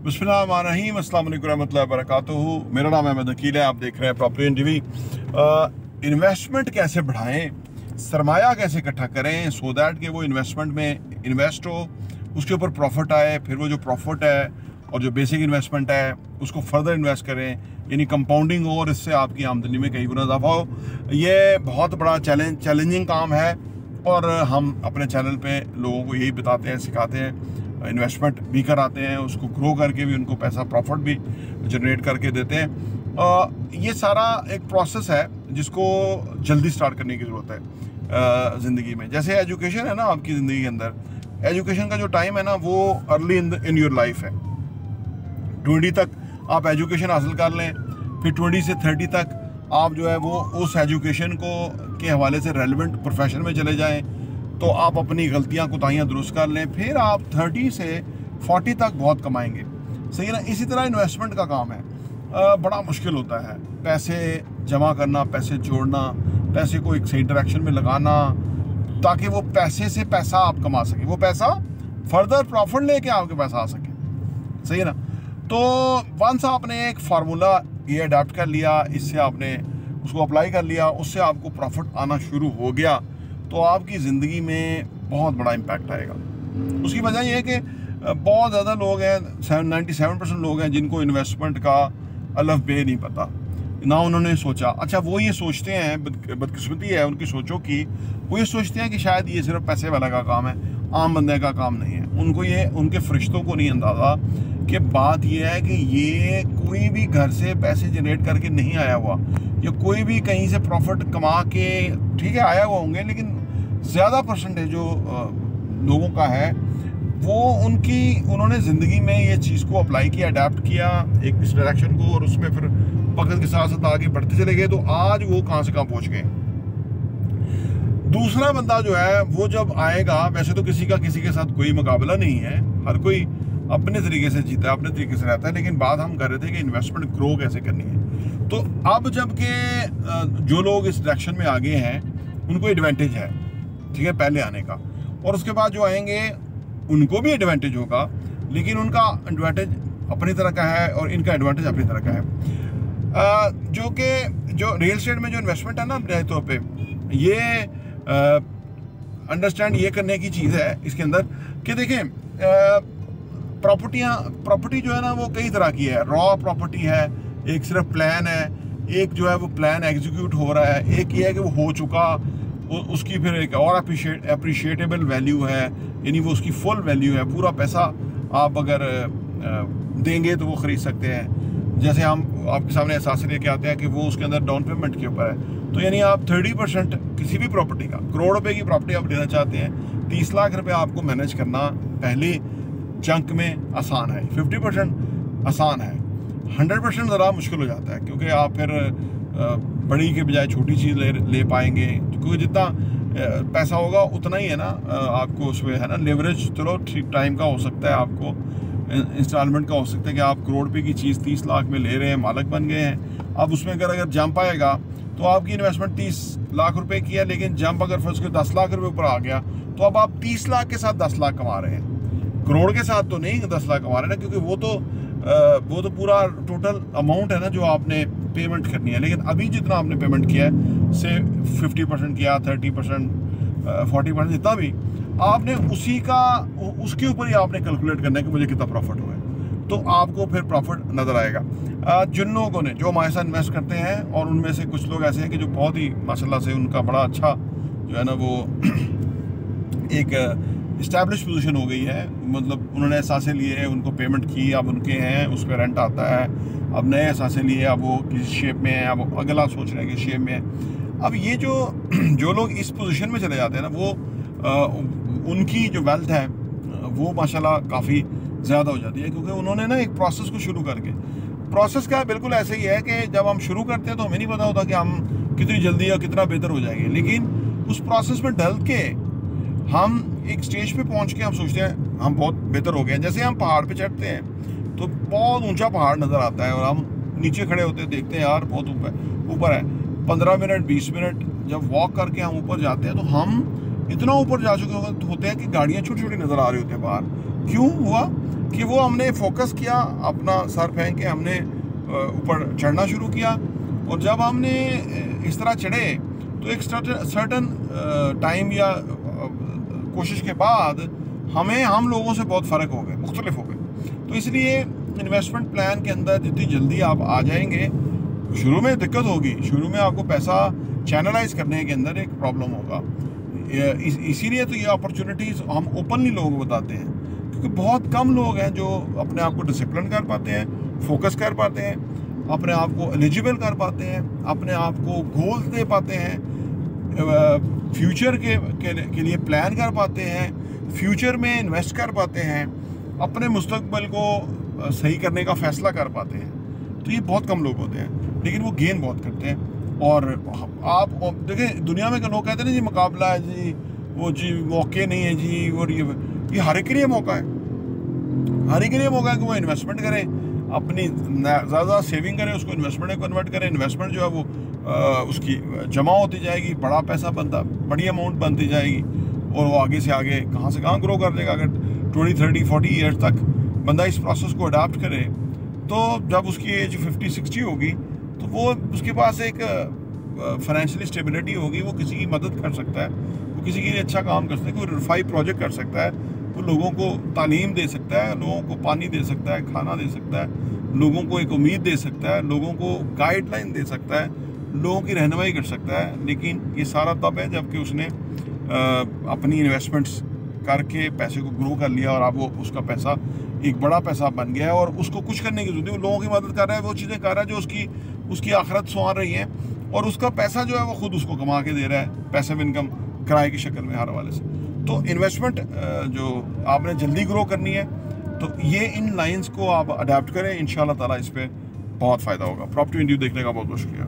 बिस्मिल्लाहिर्रहमानिर्रहीम, अस्सलाम वालेकुम रहमतुल्लाहि व बरकातुहू। मेरा नाम अहमद अकील है। आप देख रहे हैं प्रॉपर्टी एनटीवी। इन्वेस्टमेंट कैसे बढ़ाएं, सरमाया कैसे इकट्ठा करें सो दैट कि वो इन्वेस्टमेंट में इन्वेस्ट हो, उसके ऊपर प्रॉफिट आए, फिर वो जो प्रॉफिट है और जो बेसिक इन्वेस्टमेंट है उसको फर्दर इन्वेस्ट करें, यानी कंपाउंडिंग हो और इससे आपकी आमदनी में कई गुना इजाफा हो। ये बहुत बड़ा चैलेंजिंग काम है और हम अपने चैनल पे लोगों को यही बताते हैं, सिखाते हैं, इन्वेस्टमेंट भी कराते हैं, उसको ग्रो करके भी उनको पैसा प्रॉफिट भी जनरेट करके देते हैं। ये सारा एक प्रोसेस है जिसको जल्दी स्टार्ट करने की ज़रूरत है ज़िंदगी में। जैसे एजुकेशन है ना, आपकी ज़िंदगी के अंदर एजुकेशन का जो टाइम है ना वो अर्ली इन योर लाइफ है। 20 तक आप एजुकेशन हासिल कर लें, फिर 20 से 30 तक आप जो है वो उस एजुकेशन को के हवाले से रेलेवेंट प्रोफेशन में चले जाएं, तो आप अपनी गलतियां कोताहियां दुरुस्त कर लें, फिर आप 30 से 40 तक बहुत कमाएंगे। सही है ना। इसी तरह इन्वेस्टमेंट का काम है, बड़ा मुश्किल होता है पैसे जमा करना, पैसे जोड़ना, पैसे को एक सही डायरेक्शन में लगाना ताकि वो पैसे से पैसा आप कमा सके, वो पैसा फर्दर प्रॉफिट लेके आपके पास आ सके। सही है ना। तो वंस आपने एक फार्मूला ये अडाप्ट कर लिया, इससे आपने उसको अप्लाई कर लिया, उससे आपको प्रॉफिट आना शुरू हो गया, तो आपकी ज़िंदगी में बहुत बड़ा इम्पैक्ट आएगा। उसकी वजह यह है कि बहुत ज़्यादा लोग हैं, 97% लोग हैं जिनको इन्वेस्टमेंट का अलफ बे नहीं पता, ना उन्होंने सोचा। अच्छा, वो ये सोचते हैं, बदकिस्मती है उनकी सोचों की, वो ये सोचते हैं कि शायद ये सिर्फ पैसे वाला का काम है, आम बंदे का काम नहीं है। उनको ये, उनके फरिश्तों को नहीं अंदाज़ा कि बात ये है कि ये कोई भी घर से पैसे जनरेट करके नहीं आया हुआ, या कोई भी कहीं से प्रॉफिट कमा के, ठीक है आया हुआ होंगे, लेकिन ज़्यादा परसेंटेज जो लोगों का है वो उन्होंने ज़िंदगी में ये चीज़ को अप्लाई किया, अडेप्ट किया एक इस डायरेक्शन को, और उसमें फिर वक्त के साथ साथ आगे बढ़ते चले गए, तो आज वो कहाँ से कहाँ पहुँच गए। दूसरा बंदा जो है वो जब आएगा, वैसे तो किसी के साथ कोई मुकाबला नहीं है, हर कोई अपने तरीके से जीता है, अपने तरीके से रहता है, लेकिन बात हम कर रहे थे कि इन्वेस्टमेंट ग्रो कैसे करनी है। तो अब जबकि जो लोग इस डायरेक्शन में आगे हैं उनको एडवांटेज है, ठीक है, पहले आने का, और उसके बाद जो आएंगे उनको भी एडवांटेज होगा, लेकिन उनका एडवांटेज अपनी तरह का है और इनका एडवांटेज अपनी तरह का है। जो रियल एस्टेट में जो इन्वेस्टमेंट है ना, अपने तौर पे ये अंडरस्टैंड ये करने की चीज़ है इसके अंदर कि देखें, प्रॉपर्टी जो है ना वो कई तरह की है। रॉ प्रॉपर्टी है, एक सिर्फ प्लान है, एक जो है वो प्लान एग्जीक्यूट हो रहा है, एक ये है कि वो हो चुका, उसकी फिर एक और अप्रिशिएटेबल वैल्यू है, यानी वो उसकी फुल वैल्यू है, पूरा पैसा आप अगर देंगे तो वो ख़रीद सकते हैं। जैसे हम आपके सामने एहसास लेके आते हैं कि वो उसके अंदर डाउन पेमेंट के ऊपर है, तो यानी आप 30% किसी भी प्रॉपर्टी का, करोड़ रुपए की प्रॉपर्टी आप लेना चाहते हैं, 30 लाख रुपए आपको मैनेज करना पहले चंक में आसान है, 50% आसान है, 100% ज़रा मुश्किल हो जाता है, क्योंकि आप फिर बड़ी के बजाय छोटी चीज़ ले पाएंगे, क्योंकि जितना पैसा होगा उतना ही है ना आपको उसमें, है ना, लेवरेज चलो ठीक टाइम का हो सकता है, आपको इंस्टॉलमेंट का हो सकता है कि आप करोड़ रुपए की चीज़ 30 लाख में ले रहे हैं, मालिक बन गए हैं। अब उसमें अगर जंप आएगा तो आपकी इन्वेस्टमेंट 30 लाख रुपए की है, लेकिन जंप अगर फर्स्ट के 10 लाख रुपए ऊपर आ गया तो अब आप 30 लाख के साथ 10 लाख कमा रहे हैं, करोड़ के साथ तो नहीं 10 लाख कमा रहे हैं ना, क्योंकि वो तो पूरा टोटल अमाउंट है ना जो आपने पेमेंट करनी है। लेकिन अभी जितना आपने पेमेंट किया है, से 50% किया, 30%, 40%, जितना भी आपने उसके ऊपर ही आपने कैलकुलेट करना है कि मुझे कितना प्रॉफिट हुआ है, तो आपको फिर प्रॉफिट नज़र आएगा। जिन लोगों ने जो हमारे साथ इन्वेस्ट करते हैं, और उनमें से कुछ लोग ऐसे हैं कि जो बहुत ही माशाल्लाह से उनका बड़ा अच्छा जो है ना वो एक इस्टेब्लिश पोजीशन हो गई है, मतलब उन्होंने एहसासे लिए, उनको पेमेंट की, अब उनके हैं, उस पर रेंट आता है, अब नए एहसासे लिए, अब वो किसी शेप में है, अब अगला सोच रहे हैं कि शेप में है। अब ये जो लोग इस पोजीशन में चले जाते हैं ना, वो उनकी जो वेल्थ है वो माशाल्लाह काफ़ी ज़्यादा हो जाती है, क्योंकि उन्होंने ना एक प्रोसेस को शुरू करके, प्रोसेस का बिल्कुल ऐसे ही है कि जब हम शुरू करते हैं तो हमें नहीं पता होता कि हम कितनी जल्दी या कितना बेहतर हो जाएंगे, लेकिन उस प्रोसेस में ढल के हम एक स्टेज पे पहुंच के हम सोचते हैं हम बहुत बेहतर हो गए। जैसे हम पहाड़ पे चढ़ते हैं तो बहुत ऊंचा पहाड़ नज़र आता है, और हम नीचे खड़े होते हैं, देखते हैं यार बहुत ऊपर है। 15 मिनट 20 मिनट जब वॉक करके हम ऊपर जाते हैं तो हम इतना ऊपर जा चुके होते हैं कि गाड़ियाँ छोटी छोटी नज़र आ रही होती हैं बाहर। क्यों हुआ? कि वो हमने फोकस किया, अपना सर फेंक के हमने ऊपर चढ़ना शुरू किया, और जब हमने इस तरह चढ़े तो एक सर्टन टाइम या कोशिश के बाद हम लोगों से बहुत फ़र्क हो गए, मुख्तलिफ हो गए। तो इसलिए इन्वेस्टमेंट प्लान के अंदर जितनी जल्दी आप आ जाएंगे, शुरू में दिक्कत होगी, शुरू में आपको पैसा चैनलाइज करने के अंदर एक प्रॉब्लम होगा। इसीलिए तो ये अपॉर्चुनिटीज़ हम ओपनली लोगों को बताते हैं, क्योंकि बहुत कम लोग हैं जो अपने आप को डिसिप्लिन कर पाते हैं, फोकस कर पाते हैं, अपने आप को एलिजिबल कर पाते हैं, अपने आप को गोल्स दे पाते हैं, फ्यूचर के लिए प्लान कर पाते हैं, फ्यूचर में इन्वेस्ट कर पाते हैं, अपने मुस्तकबिल को सही करने का फैसला कर पाते हैं। तो ये बहुत कम लोग होते हैं, लेकिन वो गेन बहुत करते हैं। और आप देखें, दुनिया में लोग कहते हैं ना जी मुकाबला है जी, वो जी मौके नहीं है जी, और ये हर एक के लिए मौका है, हर एक के लिए मौका है कि वो इन्वेस्टमेंट करें, अपनी ज़्यादा सेविंग करें, उसको इन्वेस्टमेंट में कन्वर्ट करें। इन्वेस्टमेंट जो है वो उसकी जमा होती जाएगी, बड़ा पैसा बनता, बड़ी अमाउंट बनती जाएगी, और वो आगे से आगे कहाँ से कहाँ ग्रो कर देगा। अगर 20, 30, 40 ईयर्स तक बंदा इस प्रोसेस को अडाप्ट करे, तो जब उसकी एज 50-60 होगी तो वो उसके पास एक फाइनेंशियली स्टेबिलिटी होगी, वो किसी की मदद कर सकता है, वो किसी के लिए अच्छा काम कर सकता है, कोई रिफाई प्रोजेक्ट कर सकता है, वो लोगों को तालीम दे सकता है, लोगों को पानी दे सकता है, खाना दे सकता है, लोगों को एक उम्मीद दे सकता है, लोगों को गाइडलाइन दे सकता है, लोगों की रहनुमाई कर सकता है। लेकिन ये सारा तब है जबकि उसने अपनी इन्वेस्टमेंट्स करके पैसे को ग्रो कर लिया, और अब वो उसका पैसा एक बड़ा पैसा बन गया है, और उसको कुछ करने की जरूरत नहीं, वो लोगों की मदद कर रहा है, वो चीज़ें कर रहा है जो उसकी आखिरत संवार रही है, और उसका पैसा जो है वो खुद उसको कमा के दे रहा है, पैसिव इनकम किराए की शक्ल में हर हवाले से। तो इन्वेस्टमेंट जो आपने जल्दी ग्रो करनी है, तो ये इन लाइंस को आप अडेप्ट करें, इंशाल्लाह ताला इस पर बहुत फ़ायदा होगा। प्रॉपर्टी इंटरव्यू देखने का बहुत बहुत शुक्रिया।